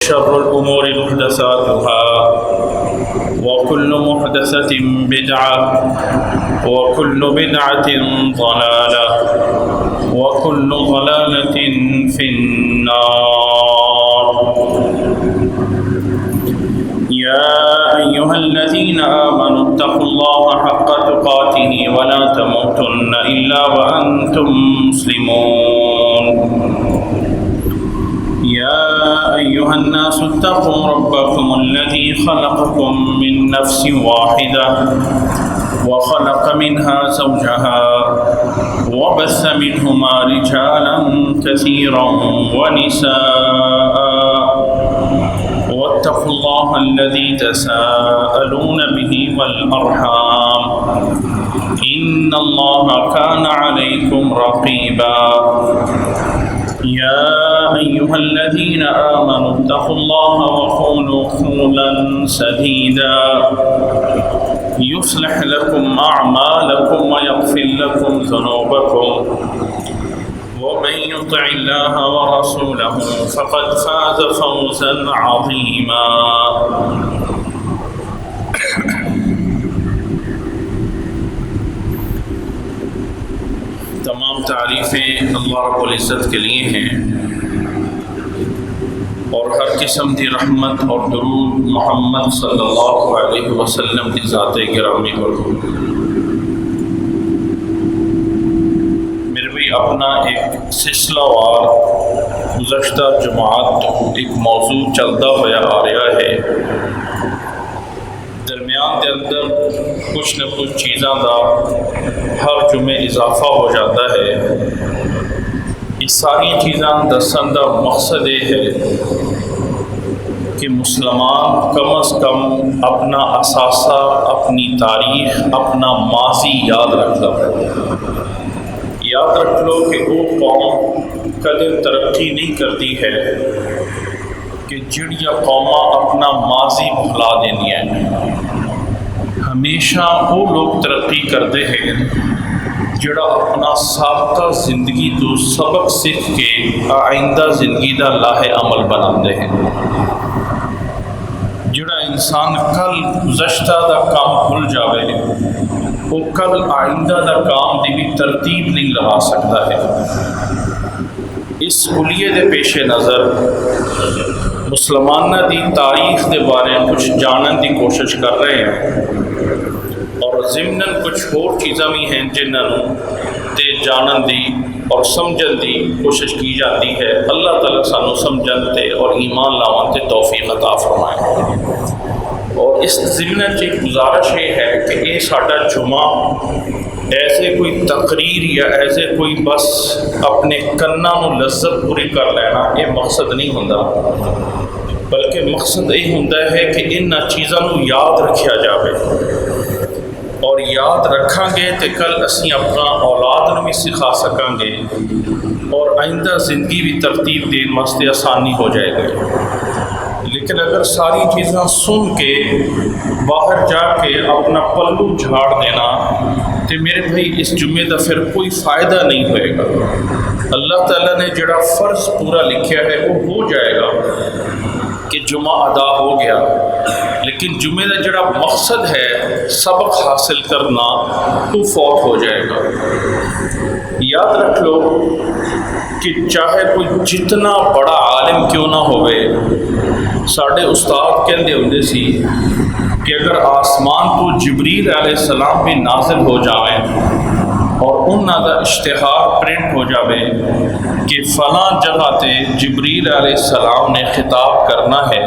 شر الأمور محدثاتها وكل محدثة بدعة وكل بدعة ضلالة وكل ضلالة في النار. يا أيها الذين آمنوا اتقوا الله حق تقاته ولا تموتن إلا وأنتم مسلمون. يا أيها الناس اتقوا ربكم الذي خلقكم من نفس واحدة وخلق منها زوجها وبث منهما رجالا كثيرا ونساء واتقوا الله الذي تساءلون به والأرحام إن الله كان عليكم رقيبا. يا أيها الذين آمنوا اتقوا الله وقولوا قولا سديدا يصلح لكم أعمالكم ويغفر لكم ذنوبكم ومن يطع الله ورسوله فقد فاز فوزا عظيما. تمام تعریفیں اللہ رب العزت کے لیے ہیں اور ہر قسم کی رحمت اور درود محمد صلی اللہ علیہ وسلم کی ذات گرامی پر ہو. میرے بھی اپنا ایک سلسلہ وار گزشتہ جماعت ایک موضوع چلتا ہوا آ رہا ہے. درمیان کے اندر کچھ نہ کچھ چیزاں کا ہر جمعے اضافہ ہو جاتا ہے. یہ ساری چیزاں دسن کا مقصد یہ ہے کہ مسلمان کم از کم اپنا اثاثہ، اپنی تاریخ، اپنا ماضی یاد رکھ لو. یاد رکھ لو کہ وہ قوم کدے ترقی نہیں کرتی ہے کہ جڑیاں قوماں اپنا ماضی بھلا دینی ہیں. ہمیشہ وہ لوگ ترقی کرتے ہیں جڑا اپنا سابقہ زندگی تو سبق سیکھ کے آئندہ زندگی دا لاہ عمل بناتے ہیں. جڑا انسان کل گزشتہ دا کام بھول جاوے وہ کل آئندہ دا کام دی بھی ترتیب نہیں لگا سکتا ہے. اس کلیے دے پیش نظر مسلمانہ دی تاریخ دے بارے کچھ جانن دی کوشش کر رہے ہیں اور ضمناً کچھ اور چیزاں بھی ہیں جنہوں تے جانن دی اور سمجھن دی کوشش کی جاتی ہے. اللہ تعالیٰ سانو سمجھن تے اور ایمان لاون تے توفیق عطا فرمائے. اور اس ضمن ایک گزارش یہ ہے کہ یہ ساڈا جمعہ ایسے کوئی تقریر یا ایسے کوئی بس اپنے کناں نو لذت پوری کر لینا یہ مقصد نہیں ہوندا، بلکہ مقصد یہ ہوندا ہے کہ ان چیزاں نو یاد رکھیا جاوے اور یاد رکھاں گے تو کل اسی اپنا اولاد نو بھی سکھا سکاں گے اور آئندہ زندگی بھی ترتیب دین واسطے آسانی ہو جائے گی. لیکن اگر ساری چیزاں سن کے باہر جا کے اپنا پلو جھاڑ دینا تو میرے بھائی اس جمعے کا پھر کوئی فائدہ نہیں ہوئے گا. اللہ تعالیٰ نے جڑا فرض پورا لکھیا ہے وہ ہو جائے گا کہ جمعہ ادا ہو گیا، لیکن جمعے کا جڑا مقصد ہے سبق حاصل کرنا وہ فوت ہو جائے گا. یاد رکھ لو کہ چاہے کوئی جتنا بڑا عالم کیوں نہ ہوئے، ساڑھے استاد کہندے ہوندے سی کہ اگر آسمان تو جبریل علیہ السلام بھی نازل ہو جاویں اور انہاں دا اشتہار پرنٹ ہو جاوے کہ فلاں جگہ تے جبریل علیہ السلام نے خطاب کرنا ہے،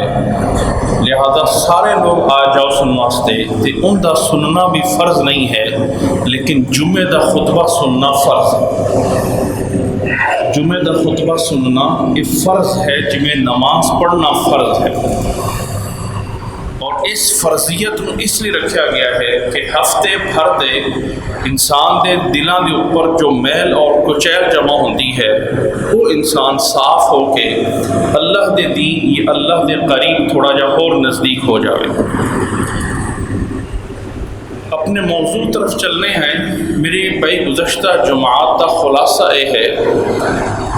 لہذا سارے لوگ آ جاؤ سننے واسطے، تے ان دا سننا بھی فرض نہیں ہے لیکن جمعے دا خطبہ سننا فرض ہے. جمعے دا خطبہ سننا یہ فرض ہے جمعے نماز پڑھنا فرض ہے. اور اس فرضیت کو اس لیے رکھا گیا ہے کہ ہفتے بھر دے انسان دے دلاں دے اوپر جو میل اور کچیل جمع ہوتی ہے وہ انسان صاف ہو کے اللہ دے دین یا اللہ دے قریب تھوڑا جا اور نزدیک ہو جاوے. اپنے موضوع طرف چلنے ہیں. میری بھائی گزشتہ جمعات کا خلاصہ یہ ہے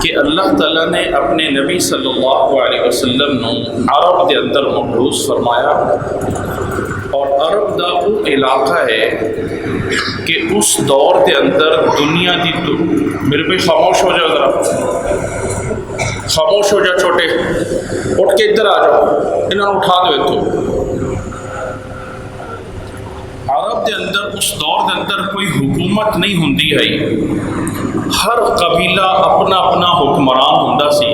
کہ اللہ تعالیٰ نے اپنے نبی صلی اللہ علیہ وسلم نو عرب دے اندر مبعوث فرمایا، اور عرب دا وہ علاقہ ہے کہ اس دور دے اندر دنیا دی میرے پہ خاموش ہو جاؤ، ذرا خاموش ہو جا چھوٹے، اٹھ کے ادھر آ جاؤ، انہوں نے اٹھا دو اتو۔ عرب دے اندر اس دور دے اندر کوئی حکومت نہیں ہوندی ہے، ہر قبیلہ اپنا اپنا حکمران ہوندا سی،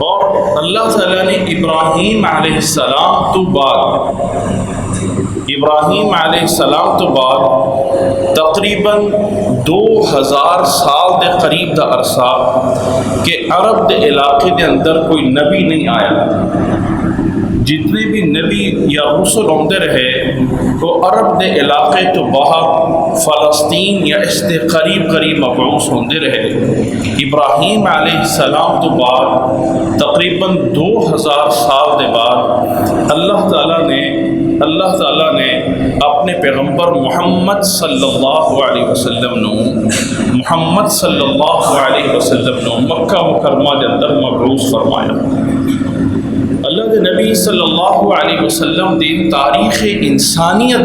اور اللہ تعالیٰ نے ابراہیم علیہ السلام تو بعد تقریباً 2000 سال دے قریب دا عرصہ کہ عرب دے علاقے دے اندر کوئی نبی نہیں آیا۔ جتنے بھی نبی یا رسول ہوندے رہے وہ عرب دے علاقے تو باہر فلسطین یا اس دے قریب مبعوث ہوندے رہے۔ ابراہیم علیہ السلام تو بعد تقریباً 2000 سال دے بعد اللہ تعالیٰ نے اپنے پیغمبر محمد صلی اللہ علیہ وسلم نو مکہ مکرمہ دے اندر مبعوث فرمایا۔ اللہ دے نبی صلی اللہ علیہ وسلم دی تاریخ انسانیت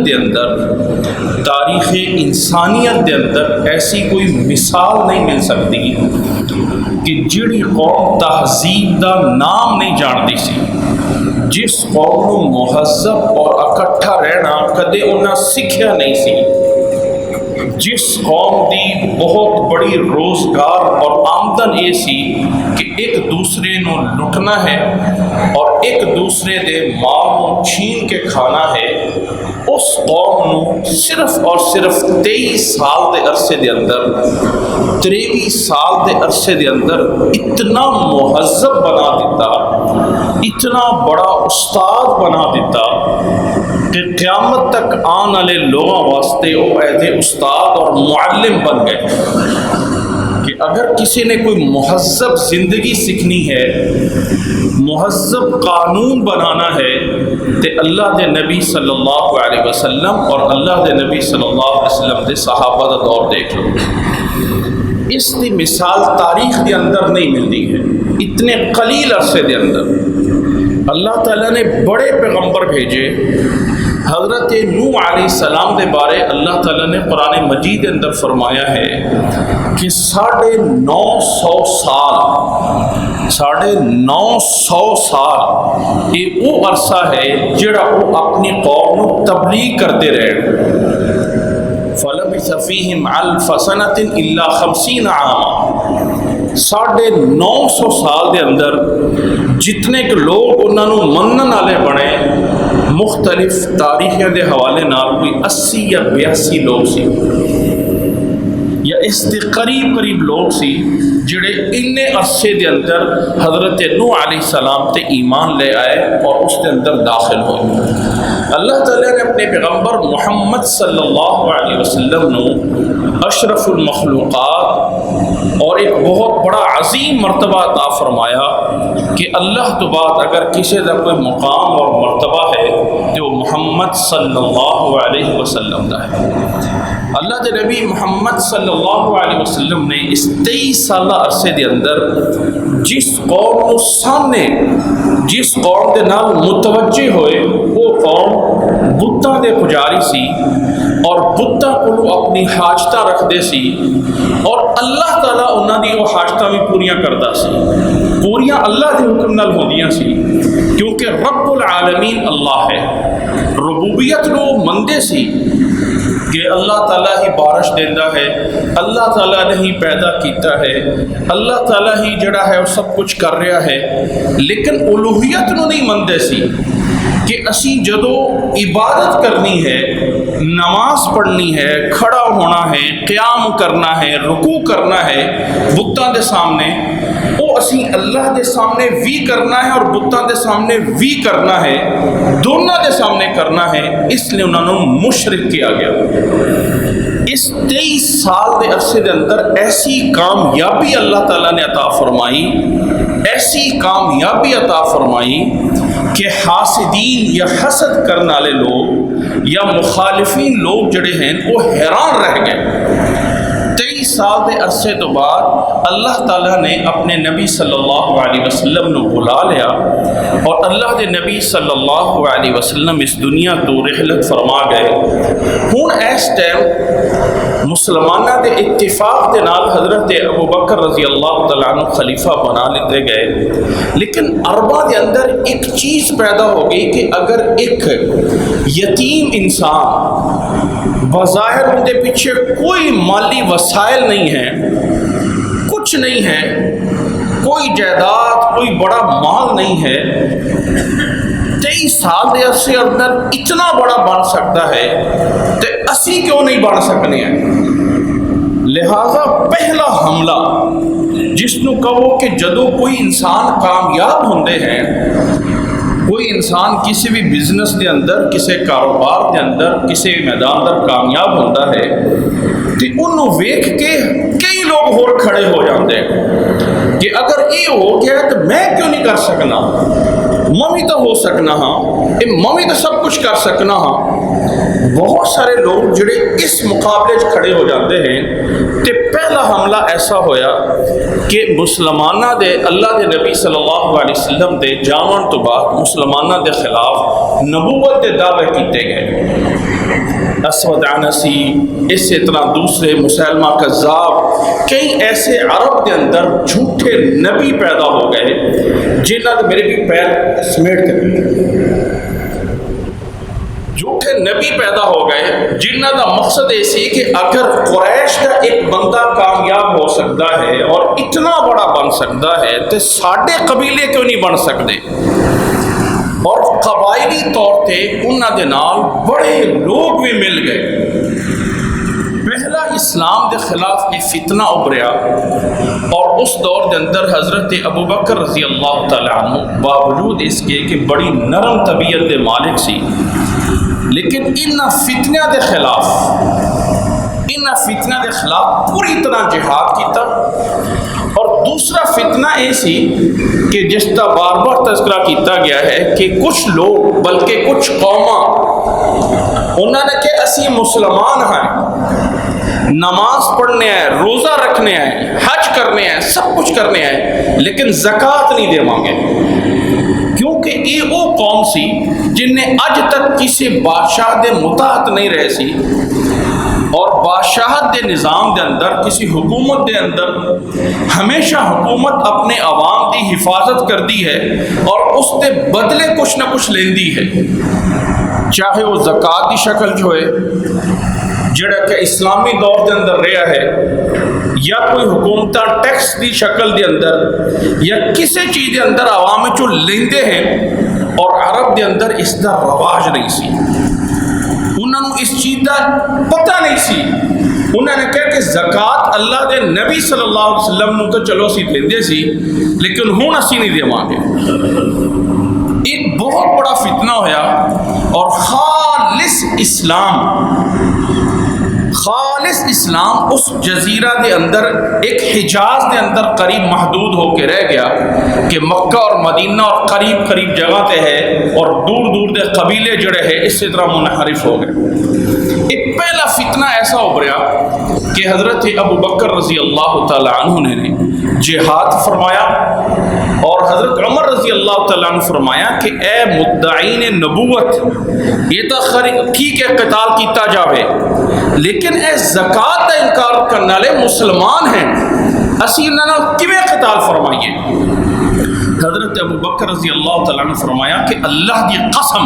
دے اندر ایسی کوئی مثال نہیں مل سکتی کہ جڑی قوم تہذیب دا نام نہیں جانتی سی، جس قوم کو مہذب اور اکٹھا رہنا کدے انہاں سکھیا نہیں سی، جس قوم دی بہت بڑی روزگار اور آمدن یہ سی کہ ایک دوسرے نو لٹنا ہے اور ایک دوسرے دے مال نو چھین کے کھانا ہے، اس قوم نو صرف اور صرف 23 سال دے عرصے دے اندر 23 سال دے عرصے دے اندر اتنا مہذب بنا دیتا، اتنا بڑا استاد بنا دیتا کہ قیامت تک آنے والے لوگوں واسطے وہ ایسے استاد اور معلم بن گئے کہ اگر کسی نے کوئی مہذب زندگی سیکھنی ہے، مہذب قانون بنانا ہے، تو اللہ دے نبی صلی اللہ علیہ وسلم اور اللہ دے نبی صلی اللہ علیہ وسلم دے صحابہ دا دور دیکھ لو۔ اس دی مثال تاریخ دے اندر نہیں ملتی ہے، اتنے قلیل عرصے دے اندر اللہ تعالیٰ نے بڑے پیغمبر بھیجے۔ حضرت نوح علیہ السلام دے بارے اللہ تعالیٰ نے قرآن مجید اندر فرمایا ہے کہ 950 سال یہ وہ عرصہ ہے جڑا وہ اپنی قوم کو تبلیغ کرتے رہے۔ فَلَبِثَ فِيهِمْ أَلْفَ سَنَةٍ إِلَّا 50 عَامًا، 950 سال دے اندر جتنے کہ لوگ انہوں نے منن والے بنے، مختلف تاریخیں دے حوالے نال کوئی 80 یا 82 لوگ سی، یا اس دے قریب لوگ سی جڑے اننے عرصے دے اندر حضرت نوح علیہ السلام تے ایمان لے آئے اور اس دے اندر داخل ہوئے۔ اللہ تعالیٰ نے اپنے پیغمبر محمد صلی اللہ علیہ وسلم نو اشرف المخلوقات اور ایک بہت بڑا عظیم مرتبہ عطا فرمایا کہ اللہ تو بعد اگر کسی کا کوئی مقام اور مرتبہ ہے تو وہ محمد صلی اللہ علیہ وسلم کا ہے۔ اللہ دے نبی محمد صلی اللہ علیہ وسلم نے اس 23 سالہ عرصے دے اندر جس قوم کو سامنے، جس قوم دے نال متوجہ ہوئے، وہ قوم بتاں دے پجاری سی اور بتاں کو اپنی حاجتاں رکھ دے سی، اور اللہ تعالیٰ انہاں دی وہ حاجتاں بھی پوریاں کردا سی، پوریاں اللہ دے حکم نال ہوندیاں سی، کیونکہ رب العالمین اللہ ہے۔ ربوبیت لو مندے سی کہ اللہ تعالیٰ ہی بارش دیندہ ہے، اللہ تعالیٰ نے ہی پیدا کیتا ہے، اللہ تعالیٰ ہی جڑا ہے وہ سب کچھ کر رہا ہے، لیکن الوہیت نو نہیں مندے سی کہ اسی جدو عبادت کرنی ہے، نماز پڑھنی ہے، کھڑا ہونا ہے، قیام کرنا ہے، رکوع کرنا ہے بتاں دے سامنے، وہ اسی اللہ دے سامنے بھی کرنا ہے اور بتاں دے سامنے بھی کرنا ہے، دونوں دے سامنے کرنا ہے، اس لیے انہوں نے مشرک کیا گیا۔ اس 23 سال دے عرصے دے اندر ایسی کامیابی اللہ تعالیٰ نے عطا فرمائی، ایسی کامیابی عطا فرمائی کہ حاسدین یا حسد کرنے والے لوگ یا مخالفین لوگ جڑے ہیں وہ حیران رہ گئے۔ 23 سال دے عرصے تو بعد اللہ تعالیٰ نے اپنے نبی صلی اللہ علیہ وسلم نو بلا لیا اور اللہ دے نبی صلی اللہ علیہ وسلم اس دنیا تو رحلت فرما گئے۔ ہن اس ٹائم مسلمانہ دے اتفاق دے نال حضرت ابو بکر رضی اللہ تعالیٰ عنہ خلیفہ بنا لیتے گئے، لیکن عربہ دے اندر ایک چیز پیدا ہو گئی کہ اگر ایک یتیم انسان بظاہر ان کے پیچھے کوئی مالی وسائل نہیں ہے، کچھ نہیں ہے، کوئی جائیداد، کوئی بڑا مال نہیں ہے، 23 سال دے عرصے اندر اتنا بڑا بن سکتا ہے تو اسی کیوں نہیں بن سکنے ہیں؟ لہذا پہلا حملہ جس نو کہو کہ جدو کوئی انسان کامیاب ہوندے ہیں، کوئی انسان کسی بھی بزنس دے اندر، کسی کاروبار دے اندر، کسی میدان در کامیاب ہوتا ہے تو انہوں ویکھ کے کئی لوگ اور کھڑے ہو جاتے ہیں کہ اگر یہ ہو گیا تو میں کیوں نہیں کر سکنا، ممی تو ہو سکنا ہاں، ممی تو سب کچھ کر سکنا ہاں۔ بہت سارے لوگ جڑے اس مقابلے کھڑے ہو جاتے ہیں کہ پہلا حملہ ایسا ہویا کہ مسلمانہ دے اللہ دے نبی صلی اللہ علیہ وسلم دے جاون تو بعد مسلمانہ دے خلاف نبوت دے دعوے کیتے گئے۔ اسود عنسی، اسی طرح دوسرے مسلمہ کذاب، کئی ایسے عرب دے اندر جھوٹے نبی پیدا ہو گئے جنہاں دے میرے بھی پیر سمیٹ کے جھوٹے نبی پیدا ہو گئے جنہ کا مقصد یہ سی کہ اگر قریش کا ایک بندہ کامیاب ہو سکتا ہے اور اتنا بڑا بن سکتا ہے تو ساڈے قبیلے کیوں نہیں بن سکتے، اور قبائلی طور پہ انہاں دے نال بڑے لوگ بھی مل گئے۔ پہلا اسلام دے خلاف یہ فتنہ ابھریا اور اس دور دے اندر حضرت ابو بکر رضی اللہ تعالیٰ عنہ باوجود اس کے کہ بڑی نرم طبیعت دے مالک سی، لیکن ان فتنہ دے خلاف پوری طرح جہاد کیتا۔ اور دوسرا فتنہ یہ سی کہ جس کا بار بار تذکرہ کیتا گیا ہے کہ کچھ لوگ بلکہ کچھ قوماں انہوں نے کہ اسی مسلمان ہیں، نماز پڑھنے آئے، روزہ رکھنے آئے، حج کرنے آئے، سب کچھ کرنے آئے، لیکن زکوٰۃ نہیں دے مانگے، کیونکہ یہ وہ قوم سی جن نے اج تک کسی بادشاہ دے مطاعت نہیں رہے سی، اور بادشاہت دے نظام دے اندر، کسی حکومت دے اندر ہمیشہ حکومت اپنے عوام دی حفاظت کرتی ہے اور اس دے بدلے کچھ نہ کچھ لیندی ہے، چاہے وہ زکوٰۃ دی شکل جو ہے جڑا کہ اسلامی دور دے اندر رہا ہے، یا کوئی حکومتہ ٹیکس دی شکل دے اندر یا کسی چیز دے اندر عوام جو لیندے ہیں، اور عرب دے اندر اس دا رواج نہیں سی، انہوں نے اس چیز دا پتہ نہیں سی، انہوں نے کہا کہ زکوٰۃ اللہ دے نبی صلی اللہ علیہ وسلم نے تو چلو اسی لیندے سی لیکن ہون اسی نہیں دے مانگے۔ ایک بہت بڑا فتنہ ہویا اور خالص اسلام اس جزیرہ دے اندر ایک حجاز دے اندر قریب محدود ہو کے رہ گیا کہ مکہ اور مدینہ اور قریب قریب جگہ تے ہے، اور دور دور دے قبیلے جڑے ہیں اسی طرح منحرف ہو گئے۔ ایک پہلا فتنہ ایسا ابھریا کہ حضرت ابو بکر رضی اللہ تعالیٰ عنہ نے جہاد فرمایا، اور حضرت عمر رضی اللہ تعالیٰ عنہ فرمایا کہ اے مدعین نبوت، یہ تو ٹھیک ہے قتال کیتا جاوے، لیکن اے زکوٰۃ کا انکار کرنے والے مسلمان ہیں، اسی انہاں نال کیویں قتال فرمائیے؟ حضرت ابو بکر رضی اللہ تعالیٰ عنہ فرمایا کہ اللہ کی قسم،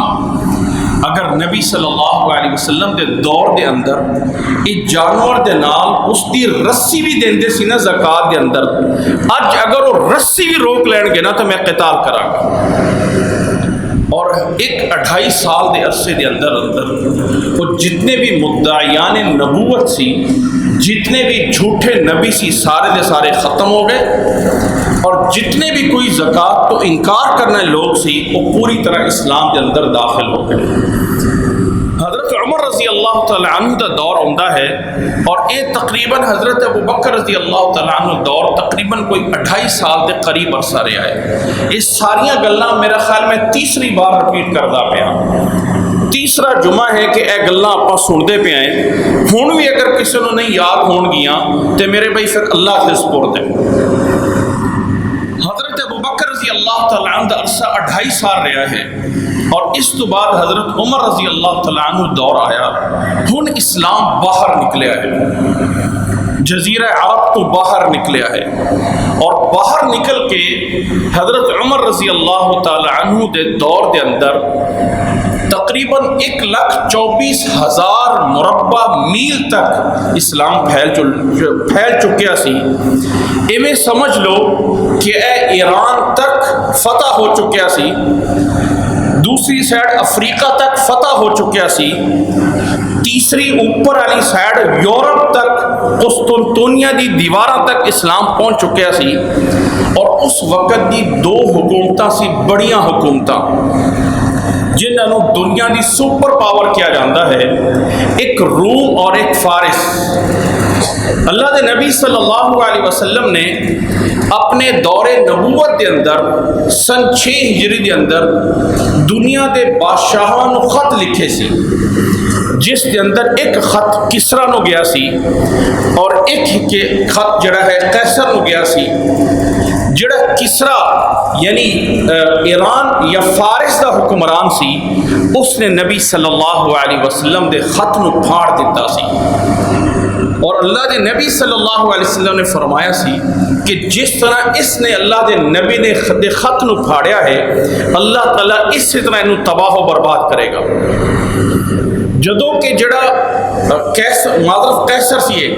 اگر نبی صلی اللہ علیہ وسلم دے دور دے اندر ایک جانور دے نال اس دی رسی بھی دیندے سی نا زکوٰۃ دے اندر، اج اگر وہ رسی بھی روک لین گے نا تو میں قتال کراں گا۔ اور ایک 28 سال دے عرصے دے اندر وہ جتنے بھی مدعیان نبوت سی، جتنے بھی جھوٹے نبی سی، سارے دے سارے ختم ہو گئے، اور جتنے بھی کوئی زکوٰۃ تو انکار کرنے لوگ سی وہ پوری طرح اسلام کے اندر داخل ہو گئے۔ حضرت عمر رضی اللہ تعالیٰ عنہ کا دور عمدہ ہے، اور یہ تقریباً حضرت ابو بکر رضی اللہ تعالیٰ عنہ دور تقریباً کوئی 28 سال کے قریب عرصہ رہا ہے۔ یہ ساریاں گلاں میرا خیال میں تیسری بار رپیٹ کردہ پیا، تیسرا جمعہ ہے کہ اے گلاں آپ سنتے پہ ہیں، ہن بھی اگر کسی کو نہیں یاد ہون گیاں تو میرے بھائی پھر اللہ کے سپرد ہے۔ حضرت ابوبکر رضی اللہ تعالیٰ عنہ دا عرصہ 2.5 سال رہا ہے، اور اس تو بعد حضرت عمر رضی اللہ تعالیٰ عنہ دور آیا، ہن اسلام باہر نکلیا ہے، جزیرہ عرب تو باہر نکلیا ہے، اور باہر نکل کے حضرت عمر رضی اللہ تعالیٰ عنہ دے دور دے اندر تقریباً 1,24,000 مربع میل تک اسلام پھیل چکیا سی۔ ایویں سمجھ لو کہ اے ایران تک فتح ہو چکیا سی، دوسری سائڈ افریقہ تک فتح ہو چکیا سی، تیسری اوپر والی سائڈ یورپ تک قسطنطنیہ دی دیواراں تک اسلام پہنچ چکیا سی، اور اس وقت دی 2 حکومتاں سی، بڑیاں حکومتاں جنہوں دنیا دی سپر پاور کیا جاندہ ہے، ایک روم اور ایک فارس۔ اللہ دے نبی صلی اللہ علیہ وسلم نے اپنے دور نبوت دے اندر سن 6 ہجری دے اندر دنیا دے بادشاہاں نو خط لکھے سی، جس دے اندر ایک خط کسرا نو گیا سی اور ایک خط جڑا ہے قیصر نو گیا سی۔ جڑا کسرا یعنی ایران یا فارس دا حکمران سی، اس نے نبی صلی اللہ علیہ وسلم دے خط نو پھاڑ دیتا سی، اور اللہ دے نبی صلی اللہ علیہ وسلم نے فرمایا سی کہ جس طرح اس نے اللہ دے نبی نے خط نو پھاڑیا ہے، اللہ تعالیٰ اس طرح انہوں تباہ و برباد کرے گا۔ جدوں کہ جڑا قیصر سی ہے،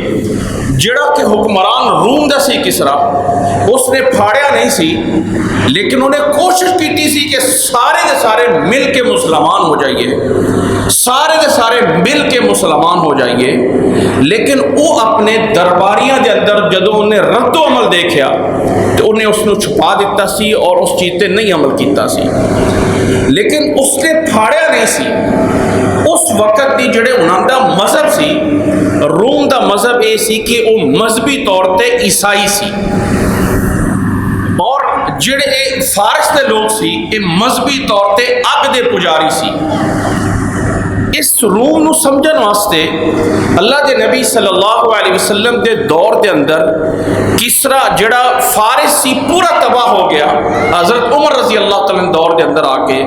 جڑا کہ حکمران روم دا سی کسرا، اس نے پھاڑیا نہیں سی، لیکن انہیں کوشش کی سی کہ سارے دے سارے مل کے مسلمان ہو جائیے، سارے دے سارے مل کے مسلمان ہو جائیے، لیکن وہ اپنے درباریاں دے اندر جدوں انہیں رد و عمل دیکھیا تو انہیں اس نے چھپا دیتا سی اور اس چیز تے نہیں عمل کیتا سی، لیکن اس نے پھاڑیا نہیں سی۔ اس وقت دی جڑے انہاں دا مذہب سی، روم دا مذہب یہ سی کہ وہ مذہبی طور تے عیسائی سی، اور جڑے فارس دے لوگ سی یہ مذہبی طور تے اگ دے پجاری سی۔ اس روم نو سمجھن واسطے اللہ دے نبی صلی اللہ علیہ وسلم دے دور دے اندر کسرا جڑا فارس سی پورا تباہ ہو گیا، حضرت عمر رضی اللہ تعالیٰ دور دے اندر آ کے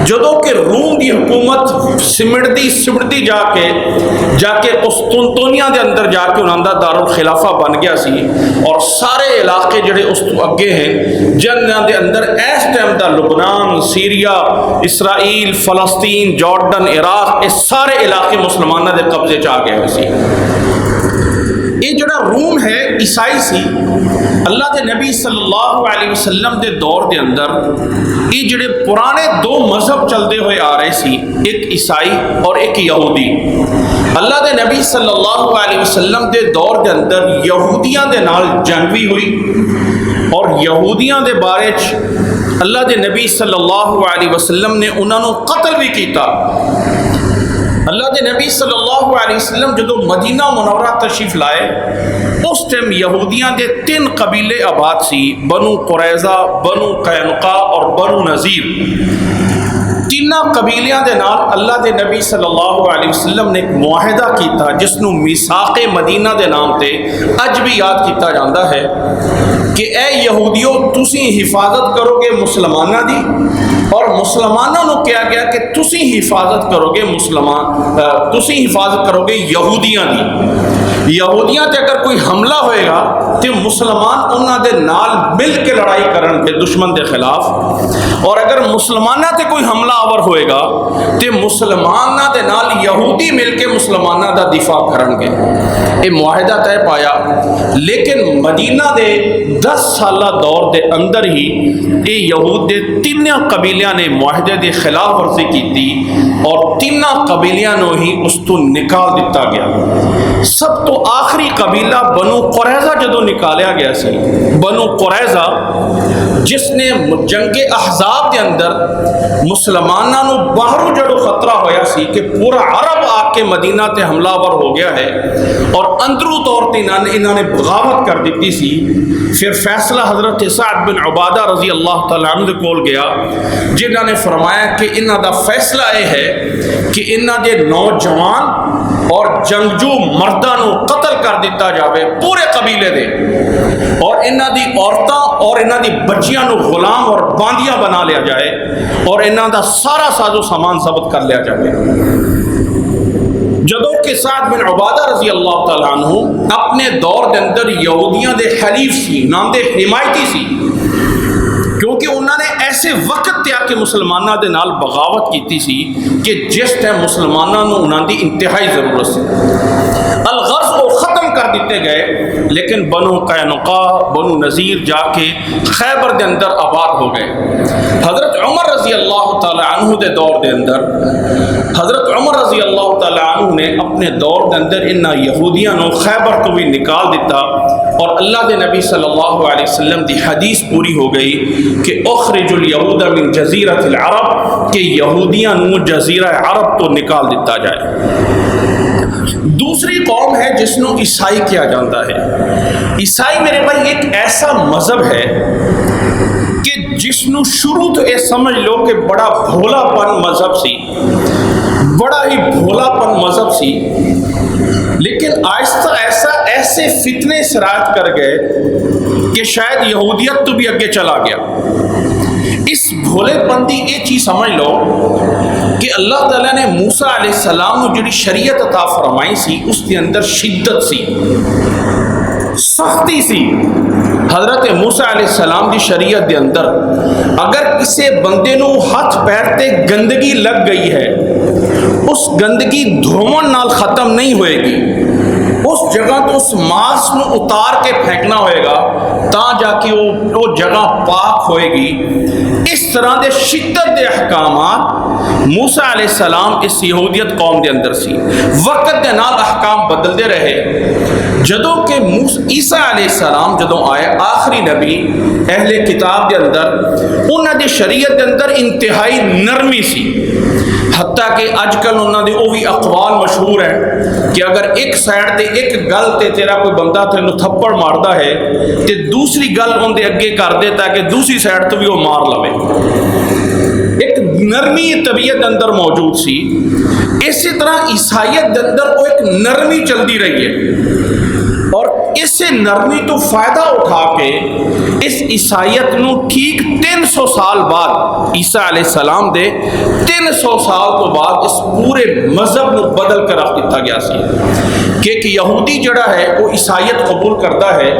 جدوں کہ روم دی حکومت سمڑتی جا کے قسطنطنیہ دے اندر جا کے انہاں دا دارالخلافہ بن گیا سی، اور سارے علاقے جڑے اس تو اگے ہیں جنہاں دے اندر اس ٹائم دا لبنان، سیریا، اسرائیل، فلسطین، جارڈن، عراق، اس سارے علاقے مسلمانہ دے قبضے چاہ گئے ہوئے سی۔ یہ جڑا روم ہے عیسائی سی، اللہ دے نبی صلی اللہ علیہ وسلم دے دور دے اندر یہ جڑے پرانے 2 مذہب چلتے ہوئے آ رہے سی، ایک عیسائی اور ایک یہودی۔ اللہ دے نبی صلی اللہ علیہ وسلم دے دور دے اندر یہودیاں دے نال جنگ بھی ہوئی، اور یہودیاں دے بارے اللہ دے نبی صلی اللہ علیہ وسلم نے انہوں نے قتل بھی کیتا۔ اللہ دے نبی صلی اللہ علیہ وسلم جدو مدینہ منورہ تشریف لائے، اس ٹائم یہودیاں دے 3 قبیلے آباد سی، بنو قریظہ، بنو قینقاع اور بنو نذیر۔ 3 قبیلیاں دے نال اللہ دے نبی صلی اللہ علیہ وسلم نے ایک معاہدہ کیتا جس نو میثاق مدینہ دے نام تے اج بھی یاد کیتا جاندہ ہے کہ اے یہودیو تسی حفاظت کرو گے مسلمانہ دی، اور مسلمانوں نو کیا گیا کہ تسی حفاظت کرو گے تسی حفاظت کرو گے یہودیاں دی۔ یہودیاں تے اگر کوئی حملہ ہوئے گا تو مسلمان انہاں دے نال مل کے لڑائی کرن گے دشمن دے خلاف، اور اگر مسلمانہ تے کوئی حملہ آور ہوئے گا تو مسلمانہ دے نال یہودی مل کے مسلمانہ دا دفاع کرن گے۔ یہ معاہدہ طے پایا، لیکن مدینہ دے 10 سالہ دور دے اندر ہی یہ یہود دے 3 قبیلیاں نے معاہدے دے خلاف ورزی کی تھی، اور 3 قبیلیاں یہودیاں نو ہی اس تو نکال دیتا گیا۔ سب تو آخری قبیلہ بنو قریظہ جدو نکالیا گیا سی، بنو قریظہ جس نے جنگ احزاب دے اندر مسلمانوں نو باہروں جڑو خطرہ ہویا سی کہ پورا عرب آ کے مدینہ تے حملہ ور ہو گیا ہے اور اندروں طور تے انہوں نے بغاوت کر دیتی سی، پھر فیصلہ حضرت سعد بن عبادہ رضی اللہ تعالیٰ عنہ دے کول گیا، جنہوں نے فرمایا کہ انہوں دا فیصلہ یہ ہے کہ انہوں دے نوجوان اور جنگجو مرداں نو قتل کر دیتا جاوے پورے قبیلے دے، اور انہوں دی عورتاں اور انہوں دی بچیاں نو غلام اور باندیاں بنا لیا جائے اور انہوں دا سارا ساز و سامان ضبط کر لیا جائے۔ جدو کہ سعد بن عبادہ رضی اللہ تعالیٰ عنہ اپنے دور دے اندر یہودیاں دے حلیف سی، نام دے حمایتی سی، کیونکہ انہوں نے ایسے وقت تیا کہ مسلمانوں دے نال بغاوت کیتی سی کہ جس ٹائم مسلمانوں نے انہوں دی انتہائی ضرورت سی، الغرض کو ختم کر دیتے گئے، لیکن بنو قینقاع بنو نذیر جا کے خیبر دے اندر آباد ہو گئے۔ حضرت عمر رضی اللہ تعالیٰ عنہ دے دور دے اندر حضرت عمر رضی اللہ تعالیٰ عنہ نے اپنے دور دے اندر ان یہودیاں نو خیبر تو بھی نکال دیتا، اور اللہ دے نبی صلی اللہ علیہ وسلم دی حدیث پوری ہو گئی کہ اخرج الیہود من جزیرۃ العرب، کہ یہودیاں نو جزیرہ عرب تو نکال دیتا جائے۔ دوسری قوم ہے جس نو عیسائی کیا جاتا ہے۔ عیسائی میرے بھائی ایک ایسا مذہب ہے کہ جس نو شروع تو یہ سمجھ لو کہ بڑا بھولا پن مذہب سی، بڑا ہی بھولا پن مذہب سی، لیکن آہستہ آہستہ ایسے فتنے سرایت کر گئے کہ شاید یہودیت تو بھی اگے چلا گیا۔ اس بھولے پندی یہ چیز سمجھ لو کہ اللہ تعالیٰ نے موسیٰ علیہ السلام کو جڑی شریعت عطا فرمائی سی اس کے اندر شدت سی، سختی سی۔ حضرت موسیٰ علیہ السلام کی شریعت دے اندر اگر کسی بندے نو ہاتھ پیر تے گندگی لگ گئی ہے، اس گندگی دھومن نال ختم نہیں ہوئے گی، اس جگہ تو اس ماس نو اتار کے پھینکنا ہوئے گا تا جا کے وہ جگہ پاک ہوئے گی۔ اس طرح دے شدت دے احکامات موسیٰ علیہ السلام اس یہودیت قوم دے اندر سی، وقت دے نال احکام بدلتے رہے، جدوں کہ عیسیٰ علیہ السلام جدوں آئے آخری نبی اہل کتاب دے اندر، انہاں دی شریعت دے اندر انتہائی نرمی سی، حتیٰ کہ اج کل انہوں نے وہ بھی اقوال مشہور ہیں کہ اگر ایک سائڈ تے ایک گل تے تیرا کوئی بندہ تینوں تھپڑ ماردا ہے تے دوسری گل ان دے اگے کر دے تاکہ دوسری سائڈ تو بھی وہ مار لوے۔ ایک نرمی طبیعت اندر موجود سی، اسی طرح عیسائیت دے اندر وہ ایک نرمی چلتی رہی ہے، اور اس نرمی تو فائدہ اٹھا کے اس عیسائیت نو ٹھیک 300 سال بعد عیسیٰ علیہ السلام دے 300 سال تو بعد اس پورے مذہب نو بدل کر رکھ دیتا گیا سی کہ ایک یہودی جڑا ہے وہ عیسائیت قبول کرتا ہے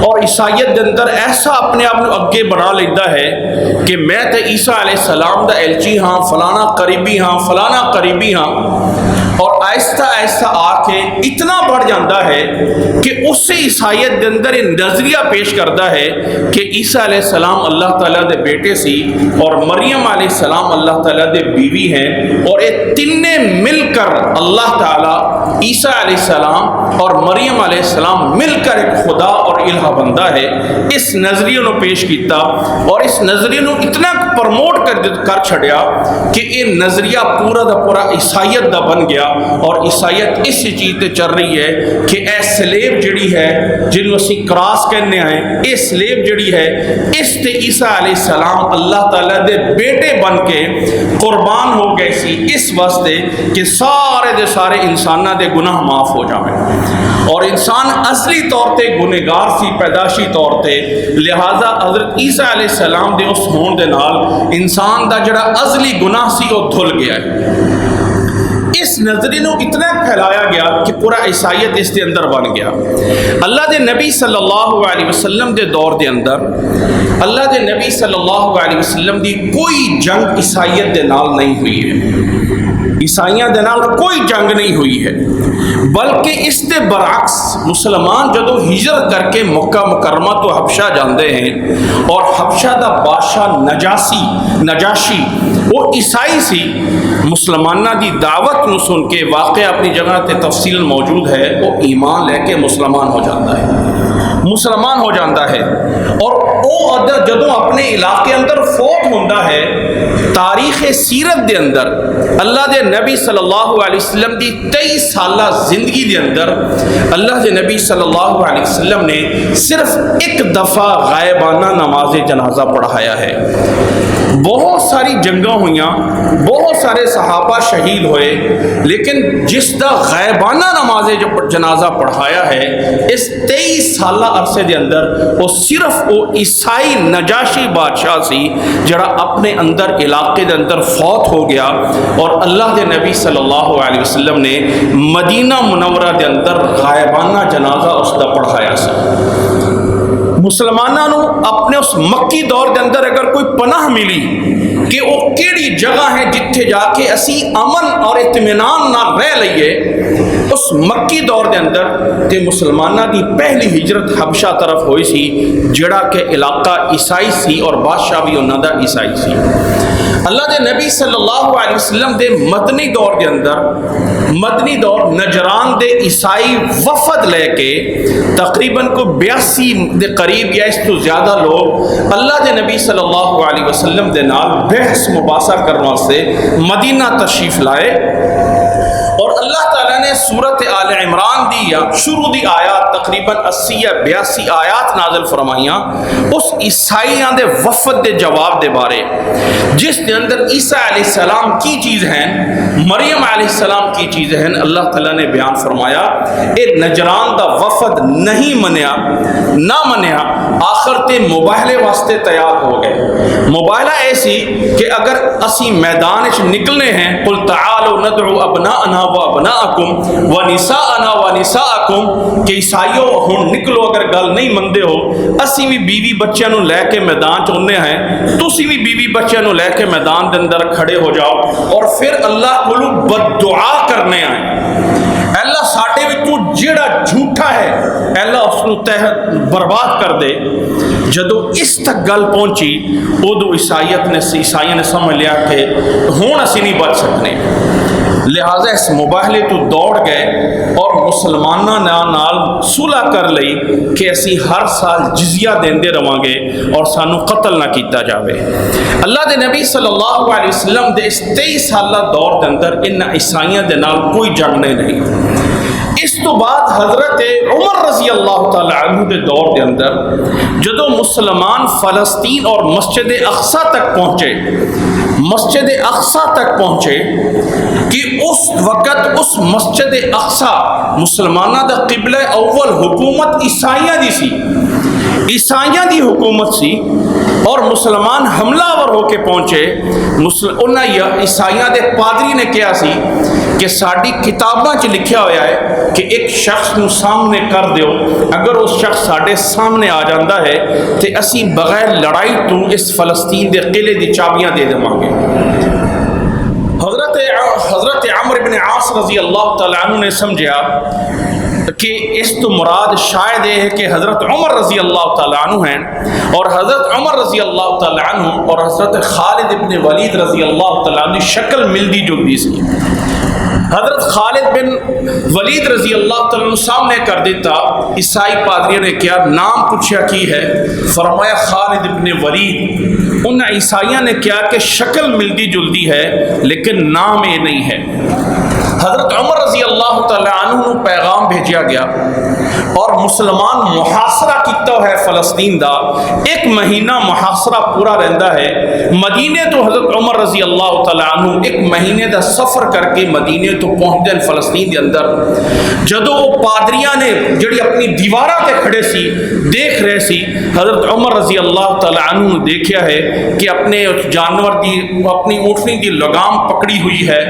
اور عیسائیت دے اندر ایسا اپنے آپ کو اگے بڑھا لیتا ہے کہ میں تے عیسیٰ علیہ السلام دا ایلچی ہاں، فلانا قریبی ہاں، فلانا قریبی ہاں، اور آہستہ آہستہ آ کے اتنا بڑھ جاتا ہے کہ اس سے عیسائیت دے اندر نظریہ پیش کرتا ہے کہ عیسیٰ علیہ السلام اللہ تعالیٰ دے بیٹے سی اور مریم علیہ السلام اللہ تعالیٰ دے بیوی ہیں، اور یہ تینے مل کر اللہ تعالیٰ عیسیٰ علیہ السلام اور مریم علیہ السلام مل کر ایک خدا اور الہ بندہ ہے۔ اس نظریے نو پیش کیتا اور اس نظریے نو اتنا پرموٹ کر چھڑیا کہ یہ نظریہ پورا دا پورا عیسائیت دا بن گیا، اور عیسائیت اس چیز تے چل رہی ہے کہ اے سلیب جڑی ہے جن اسی کراس کہنے ہیں، اے سلیب جڑی ہے اس تے عیسیٰ علیہ السلام اللہ تعالیٰ دے بیٹے بن کے قربان ہو گئے سی، اس واسطے کہ سارے دے سارے انسانہ دے گناہ معاف ہو جاویں، اور انسان اصلی طور تے گنہگار سی پیداشی طور تے، لہذا حضرت عیسیٰ علیہ السلام دے اس ہون دے نال انسان دا جڑا ازلی گناہ سی وہ دھل گیا ہے۔ اس نظریے نو اتنا پھیلایا گیا کہ پورا عیسائیت اس دے اندر بن گیا۔ اللہ دے نبی صلی اللہ علیہ وسلم دے دور دے اندر اللہ دے نبی صلی اللہ علیہ وسلم دی کوئی جنگ عیسائیت دے نال نہیں ہوئی ہے، عیسائیاں دے نال کوئی جنگ نہیں ہوئی ہے، بلکہ اس دے برعکس مسلمان جدو ہجرت کر کے مکہ مکرمہ تو حبشہ جاندے ہیں، اور حبشہ دا بادشاہ نجاشی وہ عیسائی سی، مسلمانہ دی دعوت روایت نو سن کے واقعہ اپنی جگہ تے تفصیل موجود ہے، وہ ایمان لے کے مسلمان ہو جاتا ہے اور وہ جدوں اپنے علاقے اندر فوت ہوتا ہے، تاریخ سیرت دے اندر اللہ دے نبی صلی اللہ علیہ وسلم دی 23 سالہ زندگی دے اندر اللہ دے نبی صلی اللہ علیہ وسلم نے صرف ایک دفعہ غائبانہ نماز جنازہ پڑھایا ہے۔ بہت ساری جنگاں ہوئیاں، بہت سارے صحابہ شہید ہوئے، لیکن جس دا غائبانہ نماز جنازہ پڑھایا ہے اس 23 سالہ عرصے دے اندر، وہ صرف وہ عیسائی نجاشی بادشاہ سی جڑا اپنے اندر علاقے دے اندر فوت ہو گیا، اور اللہ دے نبی صلی اللہ علیہ وسلم نے مدینہ منورہ دے اندر غائبانہ جنازہ اس دا پڑھایا سی۔ مسلمانوں اپنے اس مکی دور دے اندر اگر کوئی پناہ ملی کہ وہ کیڑی جگہ ہے جتھے جا کے اسی امن اور اطمینان نہ رہ لئیے، اس مکی دور دے اندر تے مسلمانہ دی پہلی ہجرت حبشہ طرف ہوئی سی، جڑا کہ علاقہ عیسائی سی اور بادشاہ بھی انہاں دا عیسائی سی۔ اللہ دے نبی صلی اللہ علیہ وسلم دے مدنی دور دے اندر، مدنی دور نجران دے عیسائی وفد لے کے تقریباً کو 82 دے قریب یا اس تو زیادہ لوگ اللہ دے نبی صلی اللہ علیہ وسلم دے نال بحث مباحثہ کرنے سے مدینہ تشریف لائے، اور اللہ تعالیٰ نے سورت آل عمران دی یا شروع دی آیات تقریباً 80 یا 82 آیات نازل فرمائیاں اس عیسائیاں دے وفد دے جواب دے بارے، جس دے اندر عیسیٰ علیہ السلام کی چیز ہیں، مریم علیہ السلام کی چیز ہیں۔ اللہ تعالیٰ نے بیان فرمایا اے نجران دا وفد نہیں منیا، نہ منیا، آخر تے مباہلے واسطے تیار ہو گئے۔ مباہلہ ایسی کہ اگر اسی میدان اچ نکلنے ہیں، قل تعالوا ندعو ابناءنا و ابناءکم و نساءنا و نساءکم، کہ عیسائیوں ہن نکلو، اگر گل نہیں مندے ہو اسی بھی بیوی بچیاں نو لے کے میدان چونے ہیں، تسی بھی بیوی بچیاں نو لے کے میدان دے اندر کھڑے ہو جاؤ، اور پھر اللہ کولو بد دعا کرنے آئے، اللہ ساڈے وچوں جیڑا جھوٹا ہے اللہ اس نو تحت برباد کر دے۔ جدو اس تک گل پہنچی ادو عیسائیوں نے سمجھ لیا کہ ہون اسی نہیں بچ سکنے، لہٰذا اس مباہلے تو دوڑ گئے اور مسلمانوں نال صلح کر لئی کہ اسی ہر سال جزیہ دیندے رہاں گے اور سانو قتل نہ کیتا جاوے۔ اللہ دے نبی صلی اللہ علیہ وسلم دے اس 23 سالہ دور دے اندر ان عیسائیوں دے نال کوئی جنگ نہیں۔ اس تو بعد حضرت عمر رضی اللہ تعالی عنہ دے دور دے اندر جدو مسلمان فلسطین اور مسجد اقصی تک پہنچے، مسجد اقصی تک پہنچے کہ اس وقت اس مسجد اقصی مسلمانہ دا قبلہ اول حکومت عیسائیاں دی سی، عیسائیاں دی حکومت سی، اور مسلمان حملہ ور ہو کے پہنچے۔ انہاں عیسائیاں دے پادری نے کیا سی کہ ساڈی کتاباں چ لکھیا ہویا ہے کہ ایک شخص نو سامنے کر دیو، اگر اس شخص ساڈے سامنے آ جاندا ہے تے اسی بغیر لڑائی تو اس فلسطین دے قلعے دی چابیاں دے دیواں گے۔ حضرت عمرو بن عاص رضی اللہ تعالی عنہ نے سمجھا کہ اس تو مراد شاید یہ ہے کہ حضرت عمر رضی اللہ تعالیٰ عنہ ہیں، اور حضرت عمر رضی اللہ تعالیٰ عنہ اور حضرت خالد ابن ولید رضی اللہ تعالیٰ عنہ شکل ملدی جلدی سی۔ حضرت خالد بن ولید رضی اللہ تعالیٰ عنہ سامنے کر دیتا، عیسائی پادریوں نے کیا نام پوچھا کی ہے، فرمایا خالد ابن ولید۔ ان عیسائیوں نے کیا کہ شکل ملدی جلدی ہے لیکن نام یہ نہیں ہے۔ حضرت عمر رضی اللہ تعالیٰ عنہ کو پیغام بھیجا گیا اور مسلمان محاصرہ کیتا ہے فلسطین دا، 1 مہینہ محاصرہ پورا رہندا ہے۔ مدینے تو حضرت عمر رضی اللہ تعالیٰ عنہ 1 مہینے دا سفر کر کے مدینے تو پہنچ دے فلسطین دے اندر۔ جدو وہ پادریاں نے جڑی اپنی دیواراں تے کھڑے سی دیکھ رہے سی، حضرت عمر رضی اللہ تعالیٰ عنہ نے دیکھا ہے کہ اپنے جانور دی اپنی اونٹنی دی لگام پکڑی ہوئی ہے،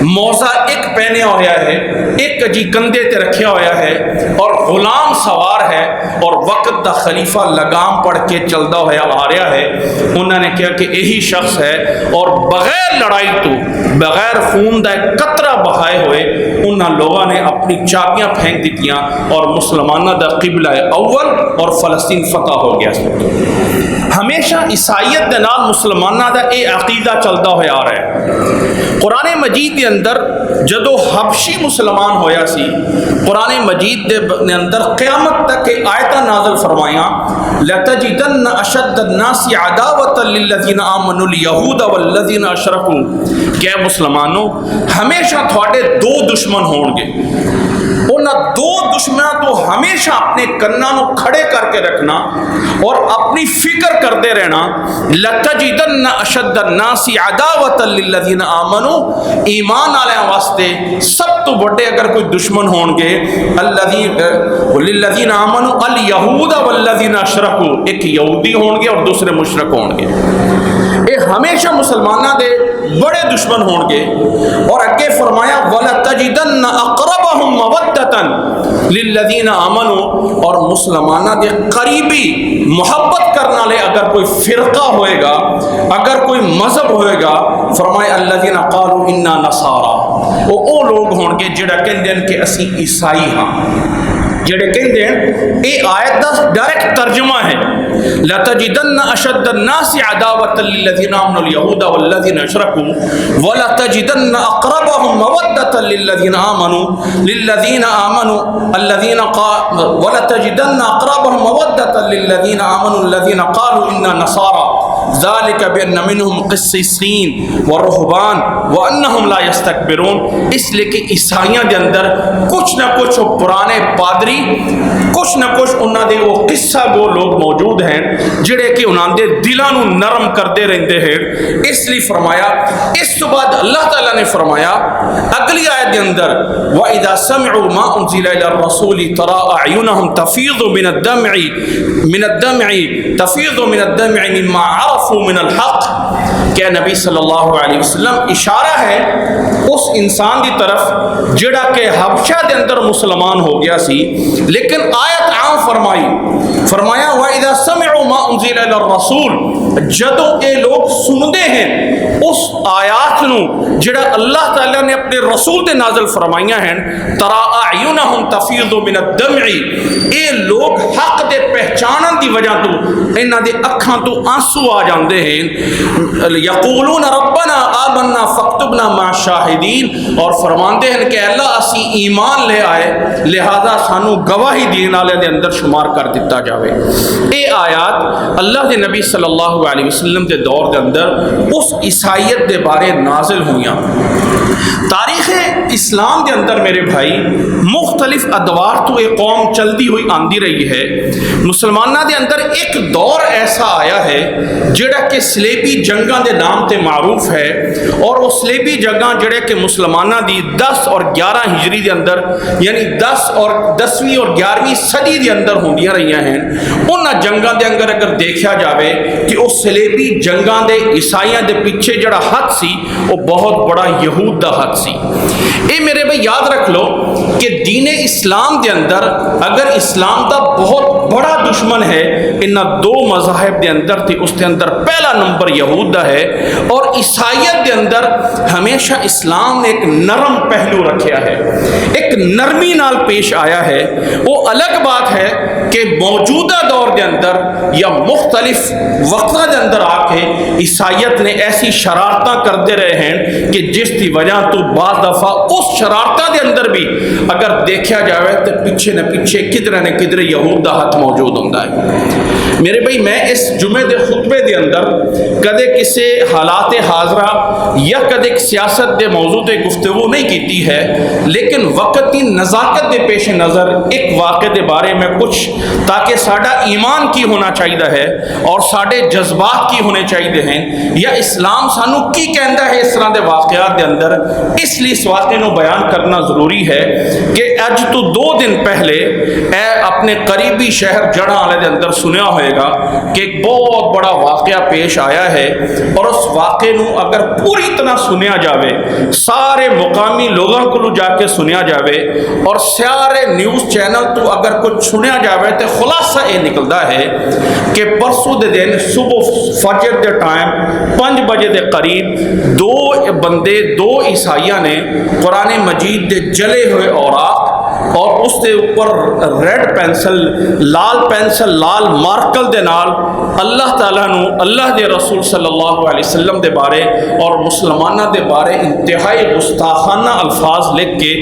موزہ ایک پہنیا ہویا ہے، ایک جی کندھے تے رکھیا ہویا ہے، اور غلام سوار ہے، اور وقت دا خلیفہ لگام پڑھ کے چلدا ہویا آ رہا ہے۔ انہوں نے کہا کہ یہی شخص ہے، اور بغیر لڑائی تو بغیر خون دا ایک قطرہ بہائے ہوئے انہاں لوگوں نے اپنی چابیاں پھینک دیتیاں اور مسلمانہ دا قبلہ اول اور فلسطین فتح ہو گیا۔ ہمیشہ عیسائیت دے نال مسلمانہ دا اے عقیدہ چلدا ہویا آ رہا ہے۔ قرآن مجید کے اندر جدو حبشی مسلمان ہویا سی قرآن مجید دے اندر قیامت تک کہ آیتاں نازل فرمائیاں لَتَجِدَنَّ أَشَدَّ النَّاسِ عَدَاوَةً لِلَّذِينَ آمَنُوا الْيَهُودَ وَالَّذِينَ أَشْرَكُوا کہ اے مسلمانوں ہمیشہ تھوڑے دو دشمن ہون گے، انہاں دو دشمنوں تو ہمیشہ اپنے کناں کھڑے کر کے رکھنا اور اپنی فکر کرتے رہنا۔ لَتَجِدَنَّ أَشَدَّ النَّاسِ عَدَاوَةً لِلَّذِينَ آمَنُوا ایمان والوں واسطے سب تو بڑے اگر کوئی دشمن ہون گے لِلَّذِينَ آمَنُوا الْيَهُودَ وَالَّذِينَ أَشْرَكُوا، ایک یہودی ہون گے اور دوسرے مشرک ہون گے، یہ ہمیشہ مسلمانوں دے بڑے دشمن ہون گے۔ اور اگے فرمایا وَلَتَجِدَنَّ أَقْرَبَهُمْ مَوَدَّةً لِلَّذِينَ آمَنُوا، اور مسلمانوں دے قریبی محبت کرنا لے اگر کوئی فرقہ ہوئے گا، اگر کوئی مذہب ہوئے گا، فرمایا الذین قالوا انا نصارى، وہ لوگ ہون گے جڑا کہندے ہیں کہ اسی عیسائی ہاں، جڑے کہندے ہیں اے آیت دا ڈائریکٹ ترجمہ ہے لَتَجِدَنَّ أَشَدَّ النَّاسِ عَدَاوَةً لِلَّذِينَ آمَنُوا الْيَهُودَ وَالَّذِينَ أَشْرَكُوا وَلَتَجِدَنَّ أَقْرَبَهُمْ مَوَدَّةً لِلَّذِينَ آمَنُوا وَلَتَجِدَنَّ أَقْرَبَهُمْ مَوَدَّةً لِلَّذِينَ آمَنُوا الَّذِينَ قَالُوا إِنَّا نَصَارَى ذَلِكَ بِأَنَّ مِنْهُمْ قِسِّيسِينَ وَالرُّهْبَانَ وَأَنَّهُمْ لَا يَسْتَكْبِرُونَ، اس لیے کہ عیسائیاں دے اندر کچھ نہ کچھ پرانے پادری، کچھ نہ کچھ انہاں دے وہ قصہ گو لوگ موجود ہیں جڑے کہ انہاں دے دلاں نو نرم کرتے رہندے ہیں۔ اس لیے فرمایا، اس تو بعد اللہ تعالیٰ نے فرمایا اگلی آیت دے اندر وَإِذَا سَمِعُوا مَا أُنزِلَ إِلَى الرَّسُولِ تَرَىٰ أَعْيُنَهُمْ تَفِيضُ مِنَ الدَّمْعِ مِمَّا عَرَفُوا مِنَ الْحَقِّ، کہ نبی صلی اللہ علیہ وسلم اشارہ ہے اس انسان دی طرف جڑا کہ حبشہ دے اندر مسلمان ہو گیا سی، لیکن آیت عام فرمایا وَإِذَا سَمِعُوا مَا أُنزِلَ إِلَى الرَّسُولِ، جدو اے لوگ سندے ہیں اس آیات نو جڑا اللہ تعالیٰ نے اپنے رسول تے نازل فرمائیاں ہیں، تَرَىٰ أَعْيُنَهُمْ تَفِيضُ مِنَ الدَّمْعِ، اے لوگ حق دے پہچانن دی وجہ تو انہاں دے اکھاں تو آنسو آ جاندے ہیں، یقولون ربنا آمنا فاکتبنا مع الشاہدین، اور فرماندے ہیں کہ اللہ اسی ایمان لے آئے لہذا سانو گواہی دین والے دے اندر شمار کر دیتا جاوے۔ اے آیات اللہ دے نبی صلی اللہ علیہ وسلم دے دور دے اندر اس عیسائیت دے بارے نازل ہوئیاں۔ تاریخ اسلام دے اندر میرے بھائی مختلف ادوار تو ایک قوم چلتی ہوئی آندی رہی ہے۔ مسلمانہ دے اندر ایک دور ایسا آیا ہے جڑا کہ سلیبی جنگاں دے نام تے معروف ہے، اور وہ سلیبی جنگاں جڑے کہ مسلمانہ دی 10 اور 11 ہجری دے اندر یعنی 10ویں اور 11ویں صدی دے اندر ہوندیاں رہیاں ہیں۔ انہاں جنگاں دے اگر دیکھا جاوے کہ اس سلیبی جنگاں دے عیسائیاں دے پیچھے جڑا ہاتھ سی وہ بہت بڑا یہود دا ہاتھ سی۔ اے میرے بھائی یاد رکھ لو کہ دین اسلام دے اندر اگر اسلام دا بہت بڑا دشمن ہے انہاں دو مذاہب دے اندر تھی، اس دے اندر پہلا نمبر یہود دا ہے، اور عیسائیت دے اندر ہمیشہ اسلام نے ایک نرم پہلو رکھیا ہے، ایک نرمی نال پیش آیا ہے۔ وہ الگ بات ہے کہ موجودہ دور دے اندر یا مختلف وقتہ دے اندر آ کے عیسائیت نے ایسی شرارتاں کرتے رہے ہیں کہ جس کی وجہ تو بعض دفعہ اس شرارتہ دے اندر بھی اگر دیکھا جائے تو پیچھے نہ پیچھے کدھر نہ کدھر یہود دا ہاتھ موجود ہوتا ہے۔ میرے بھائی میں اس جمعے دے خطبے دے اندر کدے کسی حالات حاضرہ یا کدے سیاست دے موضوع دے گفتگو نہیں کیتی ہے، لیکن وقت کی نزاکت دے پیش نظر ایک واقعے دے بارے میں کچھ تاکہ ساڈا ایمان کی ہونا چاہیے ہے اور ساڈے جذبات کی ہونے چاہیے ہیں، یا اسلام سانو کی کہندا ہے اس طرح دے واقعات دے اندر، اس لیے اس واقعے نو بیان کرنا ضروری ہے کہ اج تو 2 دن پہلے اے اپنے قریبی شہر جڑاں والے دے اندر سنیا ہوئے گا کہ ایک بہت بڑا واقعہ پیش آیا ہے، اور اس واقعے نو اگر پوری طرح سنیا جاوے، سارے مقامی لوگوں کو جا کے سنیا جاوے اور سارے نیوز چینل تو اگر کچھ سنیا جاوے تو خلاصہ یہ نکلتا ہے کہ پرسوں دے دن صبح فجر دے ٹائم 5 بجے دے قریب 2 بندے 2 عیسائیاں نے قرآن مجید دے جلے ہوئے اوراق اور اس دے اوپر ریڈ پینسل لال مارکل دے نال اللہ تعالیٰ نو اللہ دے رسول صلی اللہ علیہ وسلم دے بارے اور مسلمانہ دے بارے انتہائی گستاخانہ الفاظ لکھ کے